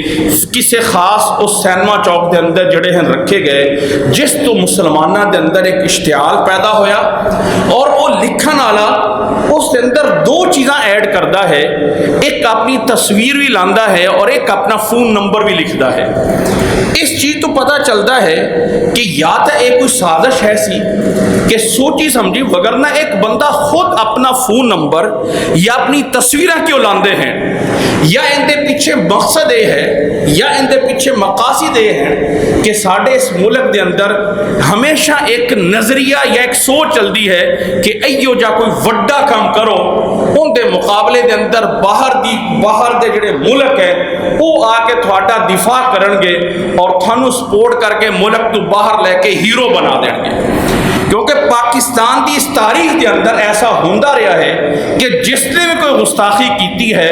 کسی خاص اس سینما چوک دے اندر جڑے ہیں رکھے گئے، جس تو مسلمانہ دے اندر ایک اشتعال پیدا ہویا، اور وہ لکھن والا اس کے اندر دو چیزاں ایڈ کرتا ہے، ایک اپنی تصویر بھی لاندا ہے اور ایک اپنا فون نمبر بھی لکھتا ہے۔ اس چیز تو پتہ چلتا ہے کہ یا تو ایک کوئی سازش ہے سی کہ سوچی سمجھی، وگرنہ ایک بندہ خود اپنا فون نمبر یا اپنی تصویریں کیوں لاندے ہیں، یا ان دے پیچھے مقصد یہ ہے یا ان دے پیچھے مقاصد یہ ہیں کہ ساڈے اس ملک دے اندر ہمیشہ ایک نظریہ یا ایک سوچ چلتی ہے کہ ایو جا کوئی وڈا کام کرو، ان دے مقابلے دے اندر باہر دے جڑے ملک ہے وہ آ کے تھوڑا دفاع کرن گے اور تھانو سپورٹ کر کے ملک تو باہر لے کے ہیرو بنا دیں گے۔ کیونکہ پاکستان کی اس تاریخ کے اندر ایسا ہوتا رہا ہے کہ جس نے بھی کوئی گستاخی کیتی ہے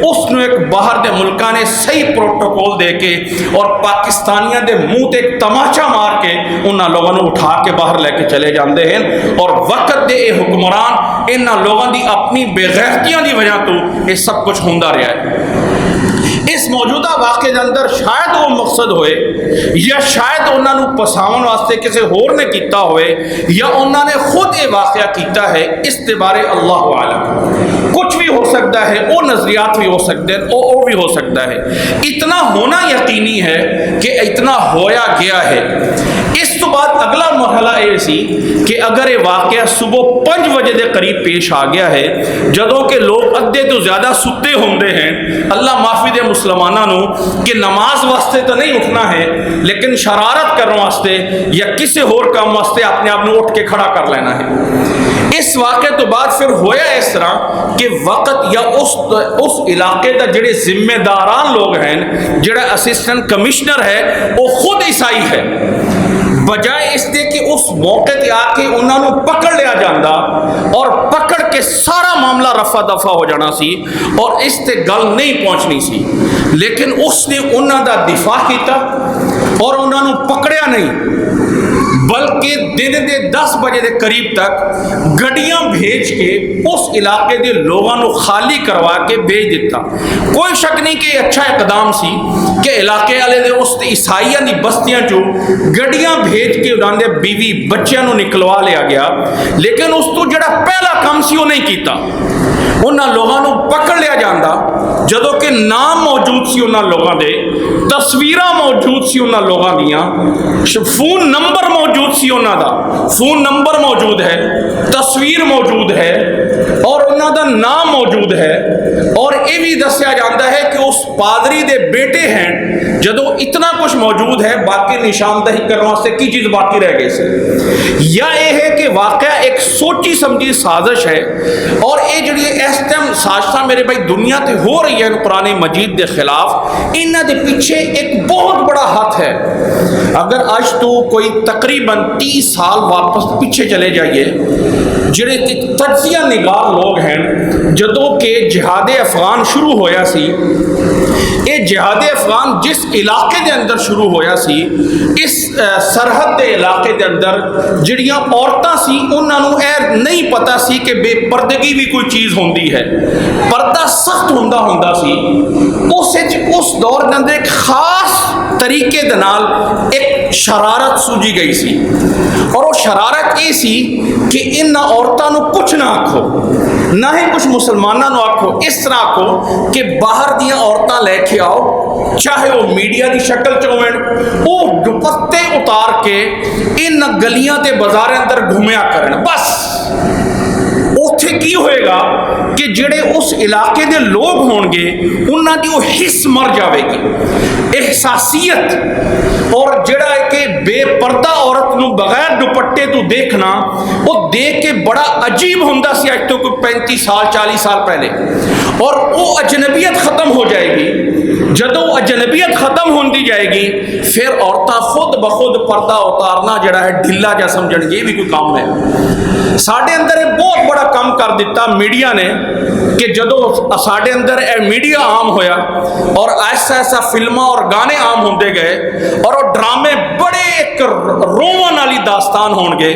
اس نے ایک باہر دے ملکاں نے صحیح پروٹوکول دے کے اور پاکستانیاں دے منہ تے ایک تماچا مار کے انہاں لوگوں نے اٹھا کے باہر لے کے چلے جاندے ہیں، اور وقت دے اے حکمران انہاں لوگوں دی اپنی بے غیرتیاں دی وجہ تو یہ سب کچھ ہوتا رہا ہے۔ اس موجودہ واقعے کے اندر شاید وہ مقصد ہوئے یا شاید انہوں نے پساون واسطے کسی ہور نے کیتا ہوئے یا انہوں نے خود یہ واقعہ کیتا ہے، اس کے بارے اللہ عالم، کچھ بھی ہو سکتا ہے، وہ نظریات بھی ہو سکتے ہیں، وہ بھی ہو سکتا ہے۔ اتنا ہونا یقینی ہے کہ اتنا ہویا گیا ہے۔ اس تو بعد اگلا مرحلہ یہ سی کہ اگر یہ واقعہ صبح 5 بجے دے قریب پیش آ گیا ہے، جدوں کہ لوگ ادھے تو زیادہ ستے ہوندے ہیں، اللہ معافی دے مسلمانوں نو کہ نماز واسطے تو نہیں اٹھنا ہے لیکن شرارت کرنے واسطے یا کسی اور کام واسطے اپنے آپ اٹھ کے کھڑا کر لینا ہے۔ اس واقعے تو بعد پھر ہویا اس طرح کہ وقت یا اس علاقے دا جڑے ذمہ داران لوگ ہیں، جڑا اسسٹنٹ کمشنر ہے وہ خود عیسائی ہے، بجائے اس دے کہ اس موقع تے آ کے انہوں نے پکڑ لیا جاندہ اور پکڑ کے سارا معاملہ رفع دفع ہو جانا سی اور اس تے گل نہیں پہنچنی سی، لیکن اس نے انہوں دا دفاع کیتا اور انہوں نے پکڑیا نہیں، بلکہ دن دے 10 بجے دے قریب تک گڈیاں بھیج کے اس علاقے دے لوگوں کو خالی کروا کے بھیج دیتا۔ کوئی شک نہیں کہ اچھا اقدام سی کہ علاقے والے دے اس عیسائیاں دی بستیاں چوں گڈیاں بھیج کے انہوں نے بیوی بچیاں نو نکلوا لیا گیا، لیکن اس تو جڑا پہلا کام سی وہ نہیں کیتا، انہاں لوگوں کو پکڑ لیا جاندہ جدوں کہ نام موجود سی انہاں لوگوں دے، تصویراں موجود سی انہاں لوگوں دیاں، فون نمبر موجود سی انہاں دا، فون نمبر موجود ہے، تصویر موجود ہے اور انہاں دا نام موجود ہے، اور یہ بھی دسیا جاتا ہے کہ اس پادری دے بیٹے ہیں، جدوں اتنا کچھ موجود ہے باقی نشاندہی کرنے سے کی چیز باقی رہ گئی سے، یا یہ ہے کہ واقعہ ایک سوچی سمجھی سازش ہے، اور یہ جڑی اس ٹائم سازشاں میرے بھائی دنیا تے ہو رہی ہے قرآن مجید دے خلاف، انہاں دے پیچھے ایک بہت بڑا ہاتھ ہے۔ اگر آج تو کوئی تقریباً 30 سال واپس پیچھے چلے جائیے، جڑے تجزیہ نگار لوگ ہیں، جدوں کہ جہاد افغان شروع ہویا سی، یہ جہاد افغان جس علاقے دے اندر شروع ہویا سی، اس سرحد دے علاقے دے اندر جڑیاں عورتاں سی انہاں نوں اے نہیں پتا سی کہ بے پردگی بھی کوئی چیز ہوندی ہے، پردہ سخت ہوندا سی۔ اس دور دے اندر ایک خاص طریقے دے نال ایک شرارت سوجی گئی سی، اور وہ شرارت یہ سی کہ ان عورتوں نو کچھ نہ آکھو، نہ ہی کچھ مسلمانوں نو آکھو، اس طرح آکھو کہ باہر دیاں عورتاں لے کے آؤ، چاہے وہ میڈیا دی شکل چوئن، وہ دوپٹے اتار کے ان گلیاں تے بازار اندر گھومیا کرن، بس اتھے کی ہوئے گا کہ جڑے اس علاقے دے لوگ ہون گے انہاں دی وہ حس مر جاوے گی، احساسیت، اور جڑا ہے کہ بے پردہ عورت نو بغیر دوپٹے تو دیکھنا وہ دیکھ کے بڑا عجیب ہوندا سی اج تو کوئی 35 سال 40 سال پہلے، اور وہ اجنبیت ختم ہو جائے گی۔ جدوں اجنبیت ختم ہوندی جائے گی پھر عورتاں خود بخود پردہ اتارنا جڑا ہے ڈھلا جا سمجھن گے بھی کوئی کام ہے۔ ساڈے اندر ایک بہت بڑا ਕੰਮ ਕਰ ਦਿੱਤਾ ਮੀਡੀਆ ਨੇ ਕਿ ਜਦੋਂ ਸਾਡੇ ਅੰਦਰ ਇਹ ਮੀਡੀਆ ਆਮ ਹੋਇਆ ਔਰ ਐਸਾ ਫਿਲਮਾਂ ਔਰ ਗਾਣੇ ਆਮ ਹੁੰਦੇ ਗਏ ਔਰ ਉਹ ਡਰਾਮੇ ਬੜੇ ਇੱਕ ਰੋਵਣ ਵਾਲੀ ਦਾਸਤਾਨ ਹੋਣਗੇ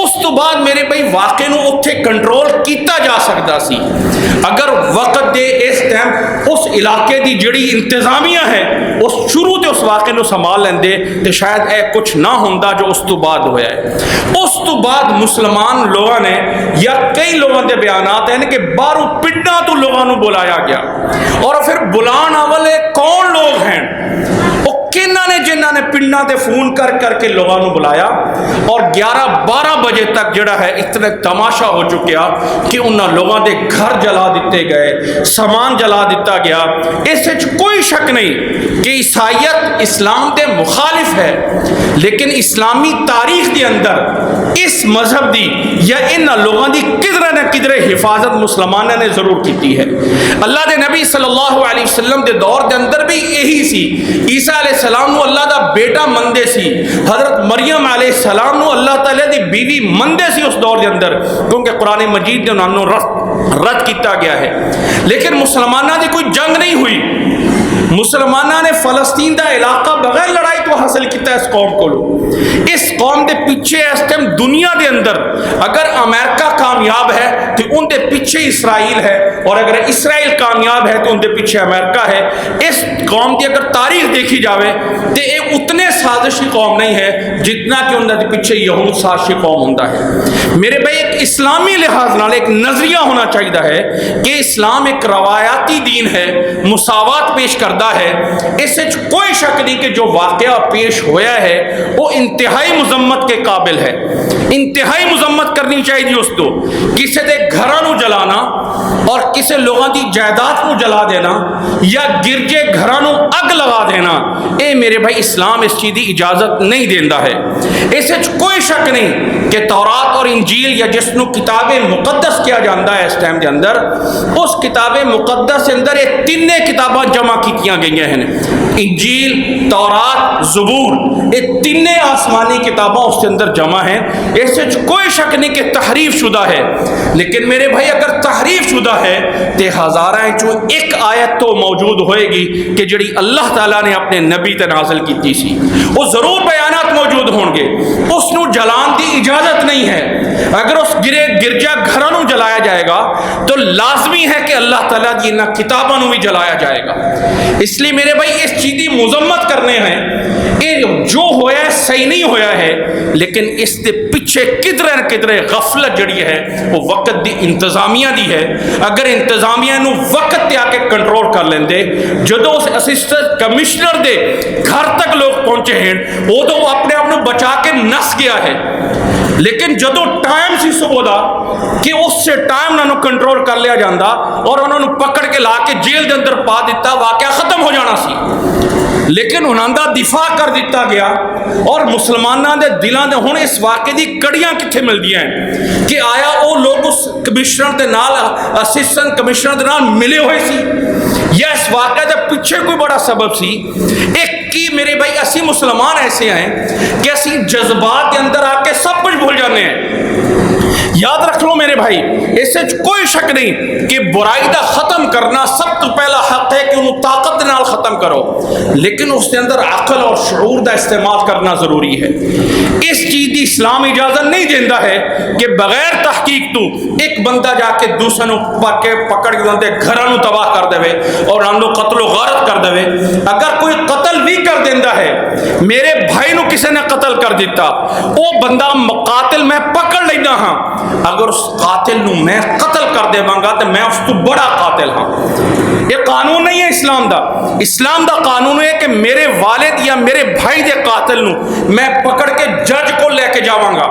ਉਸ ਤੋਂ ਬਾਅਦ ਮੇਰੇ ਬਈ ਵਾਕਿਆ ਨੂੰ ਉੱਥੇ ਕੰਟਰੋਲ ਕੀਤਾ ਜਾ ਸਕਦਾ ਸੀ ਅਗਰ ਵਕਤ ਦੇ ਇਸ ਟਾਈਮ ਉਸ ਇਲਾਕੇ ਦੀ ਜਿਹੜੀ ਇੰਤਜ਼ਾਮੀਆ ਹੈ ਉਸ ਸ਼ੁਰੂ ਤੇ ਉਸ ਵਾਕਿਆ ਨੂੰ ਸੰਭਾਲ ਲੈਂਦੇ ਤੇ ਸ਼ਾਇਦ ਇਹ ਕੁਝ ਨਾ ਹੁੰਦਾ ਜੋ ਉਸ ਤੋਂ ਬਾਅਦ ਹੋਇਆ ਹੈ। ਉਸ ਤੋਂ ਬਾਅਦ ਮੁਸਲਮਾਨ ਲੋਕਾਂ ਨੇ ਜਾਂ ਕਈ ਲੋਕਾਂ ਦੇ ਬਿਆਨਾਤ ਹਨ ਕਿ ਬਾਹਰੋਂ ਪਿੰਡਾਂ ਤੋਂ ਲੋਕਾਂ ਨੂੰ ਬੁਲਾਇਆ ਗਿਆ ਔਰ ਫਿਰ ਬੁਲਾਉਣ ਵਾਲੇ ਕੌਣ ਲੋਕ ਹਨ ਕਿਹਨਾਂ ਨੇ ਜਿਨ੍ਹਾਂ ਨੇ ਪਿੰਡਾਂ ਤੇ ਫੋਨ ਕਰ ਕਰਕੇ ਲੋਕਾਂ ਨੂੰ ਬੁਲਾਇਆ ਔਰ 11-12 ਵਜੇ ਤੱਕ ਜਿਹੜਾ ਹੈ ਇਤਨਾ ਤਮਾਸ਼ਾ ਹੋ ਚੁੱਕਿਆ ਕਿ ਉਹਨਾਂ ਲੋਕਾਂ ਦੇ ਘਰ ਜਲਾ ਦਿੱਤੇ ਗਏ, ਸਮਾਨ ਜਲਾ ਦਿੱਤਾ ਗਿਆ। ਇਸ ਵਿੱਚ ਕੋਈ ਸ਼ੱਕ ਨਹੀਂ ਕਿ ਈਸਾਈਅਤ ਇਸਲਾਮ ਦੇ ਮੁਖਾਲਿਫ ਹੈ ਲੇਕਿਨ ਇਸਲਾਮੀ ਤਾਰੀਖ ਦੇ ਅੰਦਰ ਇਸ ਮਜ਼ਹਬ ਦੀ ਜਾਂ ਇਹਨਾਂ ਲੋਕਾਂ ਦੀ ਕਿਧਰੇ ਨਾ ਕਿਧਰੇ ਹਿਫਾਜ਼ਤ ਮੁਸਲਮਾਨਾਂ ਨੇ ਜ਼ਰੂਰ ਕੀਤੀ ਹੈ। ਅੱਲਾਹ ਦੇ ਨਬੀ ਸੱਲੱਲਾਹੁ ਅਲੈਹਿ ਵਸੱਲਮ ਦੇ ਦੌਰ ਦੇ ਅੰਦਰ ਵੀ ਇਹੀ ਸੀ। ਈਸਾ علیہ السلام نو اللہ دا بیٹا مندے سی، حضرت مریم علیہ السلام نو اللہ تعالیٰ دی بیوی مندے سی اس دور دے اندر کیونکہ قرآن مجید نے انہوں رد کیتا گیا ہے۔ لیکن مسلمانہ دی کوئی جنگ نہیں ہوئی، مسلمانہ نے فلسطین دا علاقہ بغیر لڑائی تو حاصل کیتا اس قوم کو۔ اس قوم دے پیچھے اس ٹائم دنیا دے اندر اگر امریکہ کامیاب ہے تو ان دے پیچھے اسرائیل ہے اور اگر اسرائیل کامیاب ہے تو ان دے پیچھے امریکہ ہے۔ اس قوم دی اگر تاریخ دیکھی جاوے تو یہ اتنے سازشی قوم نہیں ہے جتنا کہ ان دے پیچھے یہود سازشی قوم ہوتا ہے۔ میرے بھائی ایک اسلامی لحاظ نال ایک نظریہ ہونا چاہیے ہے کہ اسلام ایک روایاتی دین ہے، مساوات پیش کرتا ہے۔ اس سے کوئی شک نہیں کہ جو واقعہ پیش ہویا ہے وہ انتہائی مذمت کے قابل ہے، انتہائی مذمت کرنی چاہیے اس تو۔ کسی دے گھراں نو جلانا اور کسی لوگاں دی جائیداد کو جلا دینا یا گرجے گھراں نو اگ لگا دینا، اے میرے بھائی اسلام اس چیز دی اجازت نہیں دیندا ہے۔ اس وچ کوئی شک نہیں کہ تورات اور انجیل یا جس نو کتاب مقدس کیا جاندا ہے اس ٹائم دے اندر، اس کتاب مقدس کے اندر یہ تینے کتاباں جمع کیتیاں گئی ہیں، انجیل، تورات، زبور، یہ تینے آسمانی کتاباں اس کے اندر جمع ہیں۔ اس وچ کوئی شک نہیں کہ تحریف شدہ ہے، لیکن میرے بھائی اگر تحریف شدہ ہے تو ہزاراں چوں ایک آیت تو موجود ہوئے گی کہ جڑی اللہ تعالیٰ نے اپنے نبی تے نازل کیتی سی، وہ ضرور بیانات موجود ہون گے۔ اس نو جلان دی اجازت نہیں ہے۔ اگر اس گرجا گھراں نو جلایا جائے گا تو لازمی ہے کہ اللہ تعالیٰ دی انہاں کتاباں نو بھی جلایا جائے گا۔ اس لیے میرے بھائی اس چیز کی مذمت کرنے ہیں، یہ جو ہویا ہے صحیح نہیں ہویا ہے، لیکن اس دے پیچھے کدرے نہ کدرے غفلت جڑی ہے وہ وقت دی انتظامیہ دی ہے۔ اگر انتظامیہ نو وقت تے آ کے کنٹرول کر لیندے، جدو اس اسسٹنٹ کمشنر دے گھر تک لوگ پہنچے ہیں وہ تو اپنے آپ نو بچا کے نس گیا ہے، لیکن جدو ٹائم سی صبح دا کہ اس سے ٹائم نہ کنٹرول کر لیا جاندہ اور انہوں نے پکڑ کے لا کے جیل دے اندر پا دیتا، واقعہ ختم ہو جانا سی۔ لیکن انہاں دا دفاع کر دیتا گیا اور مسلمانوں دے دلان دے ہن اس واقعے دی کڑیاں کتھے مل دیاں ہیں کہ آیا وہ لوگ اس کمشنر دے نال اسسٹنٹ کمشنر دے نال ملے ہوئے سی یا اس واقعے دے پیچھے کوئی بڑا سبب سی۔ ایک کی میرے بھائی اسی مسلمان ایسے ہیں کہ اسی جذبات کے اندر آ کے سب کچھ بھول جانے ہیں۔ یاد رکھ لو میرے بھائی، اس سے کوئی شک نہیں کہ برائی دا ختم کرنا سب تو پہلا حق ہے کہ انہوں طاقت نال ختم کرو، لیکن اس کے اندر عقل اور شعور دا استعمال کرنا ضروری ہے۔ اس چیز دی اسلام اجازت نہیں دیندہ ہے کہ بغیر تحقیق تو ایک بندہ جا کے دوسرے نو پکڑ کے گھراں نو تباہ کر دے اور انہوں قتل و غارت کر دے۔ اگر کوئی قتل بھی کر دیندہ ہے، میرے بھائی نو کسی نے قتل کر دیتا، وہ بندہ قاتل میں پکڑ لینا ہاں، اگر اس قاتل نو میں قتل کر دے مانگا تو میں اس تو بڑا قاتل ہاں۔ یہ قانون نہیں ہے اسلام دا۔ اسلام دا قانون ہے کہ میرے والد یا میرے بھائی دے قاتل نو میں پکڑ کے جج کو لے کے جاواں گا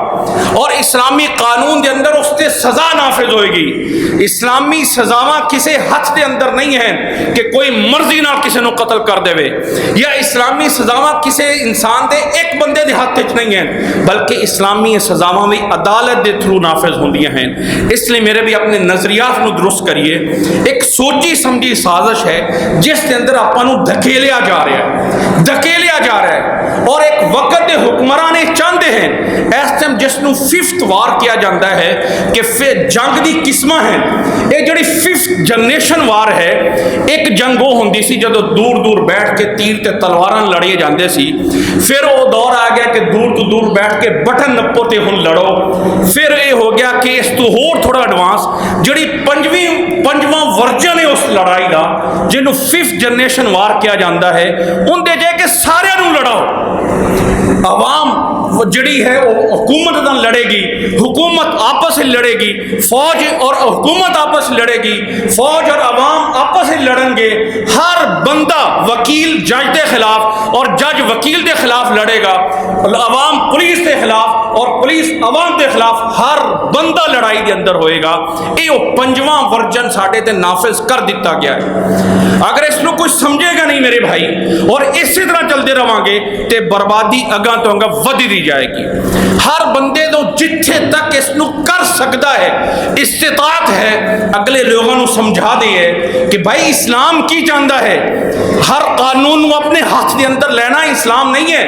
اور اسلامی قانون دے اندر اس تے سزا نافذ ہوئے گی۔ اسلامی سزاواں کسی ہاتھ دے اندر نہیں ہیں کہ کوئی مرضی نہ کسی نو قتل کر دے یا اسلامی سزاواں کسی انسان دے ایک بندے دے ہاتھ وچ نہیں ہیں، بلکہ اسلامی سزاواں بھی عدالت دے تھرو نافذ ہوندیاں ہیں. اس لیے میرے بھی اپنے نظریات نو درست کریے. ایک سوچی سمجھی سازش ہے جس کے اندر آپ نو دھکیلیا جا رہا ہے اور ایک وقت دے حکمران چاہتے ہیں اس ٹائم جس نو ففتھ وار کیا جاتا ہے کہ جنگ دی قسمہ ہیں. یہ جڑی ففتھ جنریشن وار ہے, ایک جنگ وہ ہوندی سی جدو دور دور بیٹھ کے تیر تے تلواراں لڑے جاندے سی. پھر وہ دور آ گیا کہ دور تو دور بیٹھ کے بٹن نپو تے ہن لڑو. پھر یہ ہو گیا کہ اس تو ہور تھوڑا ایڈوانس جڑی پنجواں ورژن ہے اس لڑائی دا جنوں ففتھ جنریشن وار کیا جاتا ہے. ان دے جے کہ سارے نوں لڑاؤ. عوام جڑی ہے وہ حکومت نہ لڑے گی, حکومت آپس میں لڑے گی, فوج اور حکومت آپس لڑے گی, فوج اور عوام آپس میں لڑیں گے. ہر بندہ وکیل جج کے خلاف اور جج وکیل کے خلاف لڑے گا, عوام پولیس کے خلاف اور پولیس عوام کے خلاف, ہر بندہ لڑائی کے اندر ہوئے گا. یہ پنجواں ورژن ساڈے تے نافذ کر دیتا گیا ہے. اگر اس کو کوئی سمجھے گا نہیں میرے بھائی اور اسی طرح چلتے رہاں گے تے بربادی اگاں تو اگاں ودی دی جائے گی. ہر بندے تو جتھے تک اس نو کر سکتا ہے استطاعت ہے اگلے لوگوں نو سمجھا دے کہ بھائی اسلام کی چاہتا ہے. ہر قانون نو اپنے ہاتھ دے اندر لینا اسلام نہیں ہے.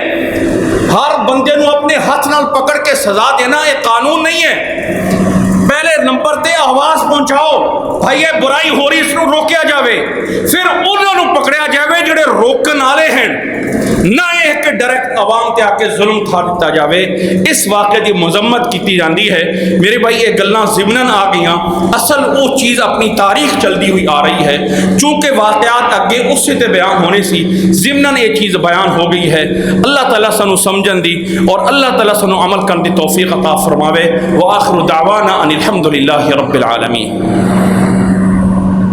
ہر بندے نو اپنے ہاتھ نال پکڑ کے سزا دینا یہ قانون نہیں ہے. پہلے نمبر تے آواز پہنچاؤ بھائی یہ برائی ہو رہی, اس کو روکیا جاوے. پھر انہوں نے پکڑیا جاوے جڑے روکن والے ہیں, نہ یہ کہ ڈائریکٹ عوام تے آ کے ظلم کھا دیتا جاوے. اس واقعے کی مذمت کی جاندی ہے. میرے بھائی یہ گلاں ضمناً آ گئیاں, اصل وہ چیز اپنی تاریخ چلتی ہوئی آ رہی ہے. چونکہ واقعات اگے اس سے بیان ہونے سی ضمناً یہ چیز بیان ہو گئی ہے. اللہ تعالیٰ سانو سمجھن دی اور اللہ تعالیٰ سانو عمل کرن دی توفیق عطا فرماوے. وآخر دعوانا ان الحمد للہ رب العالمین.